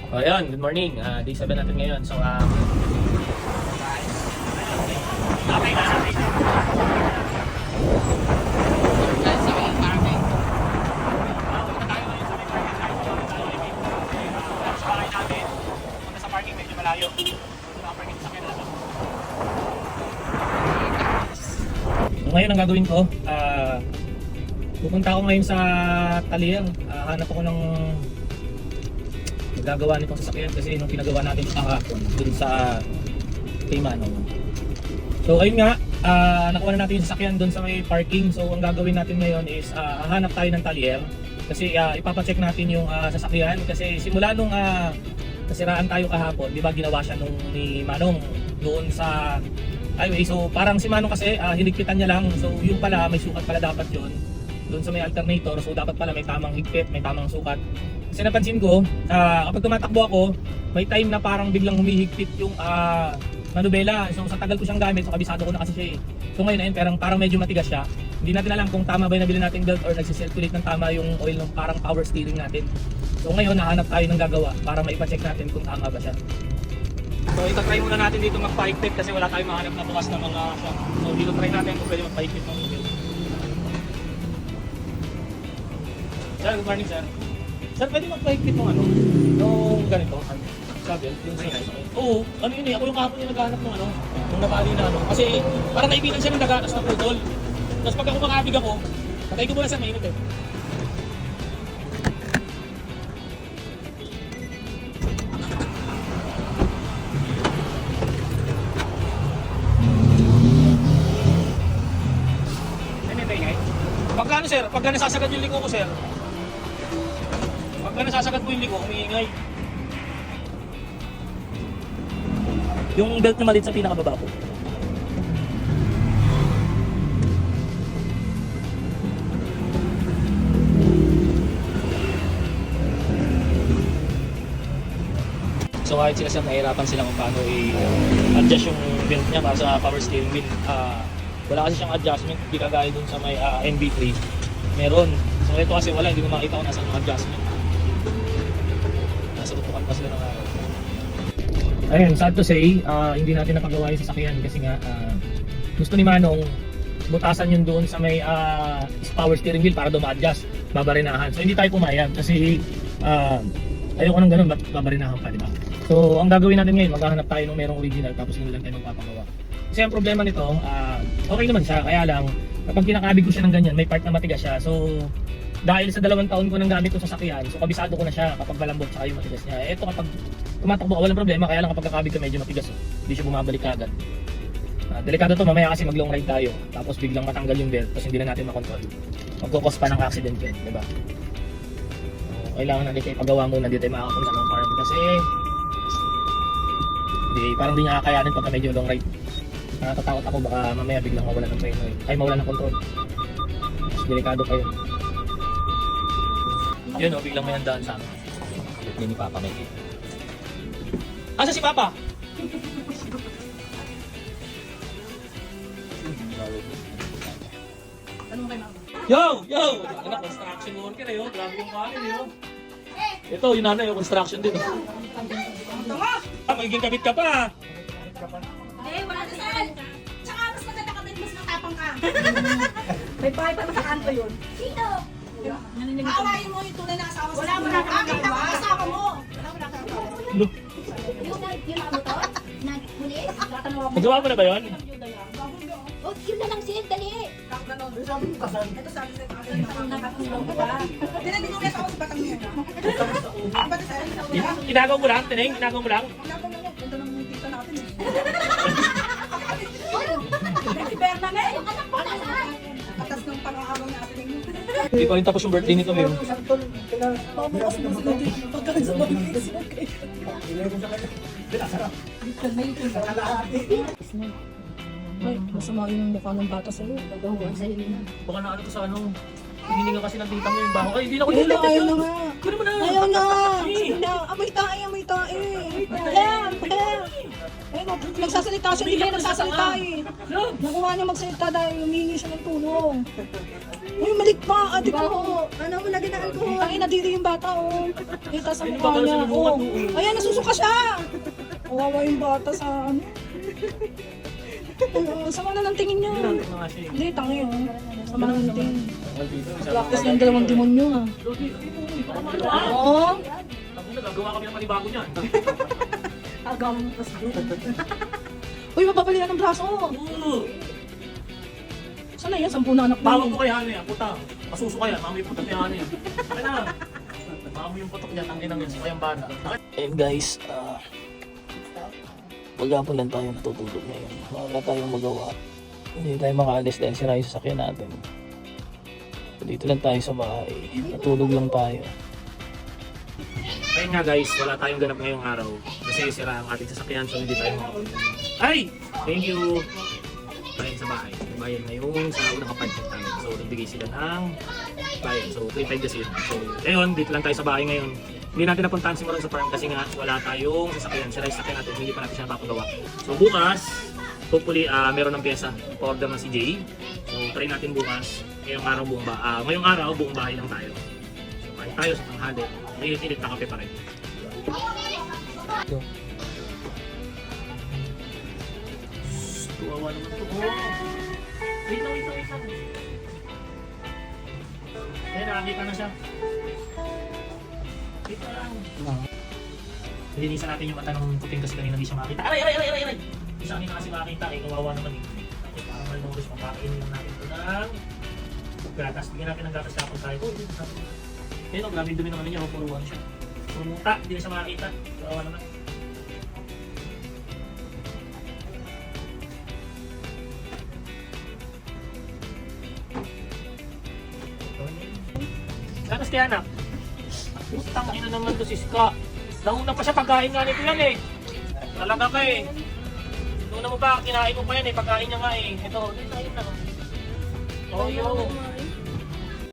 O yun, good morning. Day 7 natin ngayon. So, okay na. Dahil sa may parking. Punta tayo ngayon sa may parking. Sa bahay namin. Punta sa parking, medyo malayo. Parking sa kanila. So, ngayon ang gagawin ko, pupunta ako ngayon sa Talier. Hanap ako ng gagawa nitong sasakyan kasi nung pinagawa natin kahapon dun sa kay Manong. So ayun nga, nakuha na natin yung sasakyan dun sa may parking. So ang gagawin natin ngayon is hahanap tayo ng Talier kasi ipapacheck natin yung sasakyan kasi simula nung nasiraan tayo kahapon, di ba ginawa siya nung ni Manong doon sa highway. So parang si Manong kasi hinigpitan niya lang. So yung pala may sukat pala dapat yun doon sa may alternator. So dapat pala may tamang higpit, may tamang sukat. Kasi napansin ko, kapag tumatakbo ako, may time na parang biglang humihigpit yung manubela. So sa tagal ko siyang gamit, so kabisado ko na kasi siya eh. So ngayon ayun, parang medyo matigas siya. Hindi natin alam kung tama ba yung nabili nating belt or nagsisirculate ng tama yung oil ng parang power steering natin. So ngayon nahanap tayo ng gagawa para maipacheck natin kung tama ba siya. So itatry muna natin dito magpa-higpit kasi wala tayong mahanap na bukas na mga shock. So dito try natin kung pwede magpa-higpit ng belt. Sir, good morning sir. Sir, pwede magpa-higpit ng ano? Nung ganito? Sabi, yung sinay. Oo, ano yun eh, ako yung kahapon yung naghahanap ng ano, nung nakali na ano. Kasi parang naibigan siya ng daga, tapos naputol. Tapos pag ako makabig ako, patay ko muna sa mainit eh. Pagka ano sir, pagka nasasagad yung liko ko sir, pagka nasasagad po yung liko, umiingay. Yung belt na maliit sa pinakababa po. So kahit sila sir, nahihirapan sila kung paano i-adjust yung belt niya para sa power steering wheel. Wala kasi siyang adjustment, hindi kagaya dun sa may MB3. Meron. So ito kasi wala, hindi mo makita kung nasa yung adjustment. Nasa tutukan pa sila ng araw. Ayun, sad to say, hindi natin napagawa yung sasakyan kasi nga gusto ni Manong butasan yun doon sa may power steering wheel para doon ma-adjust, babarinahan. So hindi tayo pumayag kasi ayoko nang ganun, babarinahan pa, di ba? So ang gagawin natin ngayon, maghahanap tayo ng merong original tapos yun lang tayo magpapagawa. Kasi ang problema nito, okay naman siya, kaya lang kapag kinakabig ko siya ng ganyan, may part na matigas siya. So dahil sa 2 taon ko nang gamit ko sa sasakyan, so kabisado ko na siya kapag malambot sa yung matigas niya. Ito kapag tumatakbo ka, walang problema, kaya lang kapag kakabig ka medyo matigas, hindi siya bumabalik agad. Delikado to mamaya kasi mag long ride tayo, tapos biglang matanggal yung belt, tapos hindi na natin makontrol. Magkukos pa ng accident yun, diba? So, kailangan natin kayo pagawa muna, hindi tayo makakapunta ng farm kasi parang hindi niya kakayanin pagka medyo long ride. Natatakot ako baka mamaya biglang mawala ng preno, ay mawala ng control. Mas delikado pa yun. Yun o, biglang may handaan sa amin. Hindi ni Papa may kit. Asa si Papa? Yo! Yo! Anak, construction worker eh, oh. Grabe yung kanin eh, oh. Ito, yung nanay, construction din, oh. Magiging kabit ka pa. Wala na saan. Tsaka mas maganda ka mas matapang ka. May bahay pa sa kanto yun. Sino? Aawayin mo yung tunay na asawa sa wala ka magawa. Asawa mo. Yung motor? Nag-pulis? Nagawa mo na ba yun? O, yun na lang siya, dali. Ito sabi sa nakatulong ka ba? Pinag-inulit ako sa batang niya. Ginagaw mo lang, Tineng? Ginagaw mo lang? Wala pa naman. Punta ng tita natin eh. Si Berna na eh. Atas ng pang-aawang natin. Hindi pa rin tapos yung birthday nito, Mio. Pagkain sa mga Facebook kayo. Ay, masama yung mukha ng bata sa'yo. Nagawa sa'yo na. Baka na ano to sa ano. Hinihinga kasi ng tita mo yung baho. Ay, hindi na ako Ayaw na, ayaw na nga. Kunin mo na. Ayaw na. Ay. Amoy tae, amoy tae. Ahem, ahem. Nagsasalita siya, hindi niya nagsasalita eh. Nakuha niya magsalita dahil humingi siya ng tulong. Uy, malik pa, ate ko. Ano mo lagi na alcohol? Ang inadiri yung bata, oh. Kita sa mukha niya, oh. Ayan, nasusuka siya. Kawawa yung bata sa ano. Sama na ng tingin niya. Hindi, tangi, oh. Sama na ng tingin. Practice ng dalawang demonyo, ah. Oo. Nagagawa kami ng panibago niyan. Agam. Uy, mapapalihan ng braso. Saan na yan? 10 na anak mo. Tawag ko kay Hana yan, puta. Masuso ka yan, mami putok ni Hana yan. Kaya na. Mami yung putok niya, tangin ang yan, so kayang bata. And guys, maghapon lang tayo natutulog ngayon. Wala tayong magawa. Hindi tayo makaalis dahil sira yung sasakyan natin. Dito lang tayo sa bahay. Natulog lang tayo. Ayun nga guys, wala tayong ganap ngayong araw. Kasi sira ang ating sasakyan, so hindi tayo makauwi. Ay! Thank you! Bayan sa bahay. Bayan ngayon sa unang apartment tayo. So nagbigay sila ng bayan. So 3.5 kasi yun. So ngayon, dito lang tayo sa bahay ngayon. Hindi natin napuntahan si Moron sa farm kasi nga wala tayong sasakyan. Sira yung sasakyan natin, hindi pa natin siya napapagawa. So bukas, hopefully meron ng pyesa. Pa-order na si Jay. So try natin bukas. Ngayong araw buong bahay lang tayo. So kain tayo sa tanghali. Mainit-init na kape pa rin. Tuwawa naman ito. Wait lang. Ayan, nakakita na siya. Wait lang. Nilinisan natin yung mata ng kuping kasi kanina hindi siya makita. Aray! Hindi siya kanina kasi makita. Kawawa naman eh. Okay, parang malnourished. Mapakainin lang natin ito ng gatas. Bigyan natin ng gatas kapag tayo. Ayun o, grabe yung dumi naman niya. Puruan siya. Purumuta. Hindi na siya makakita. Kawawa naman. Gatas kaya anak? Putang ina naman to si Ska. Nauna pa siya pagkain nga nito yan eh. Talaga ka eh. Nauna mo pa, kinain mo pa yan eh. Pagkain niya nga eh. Ito, ayun na. Oh, yun.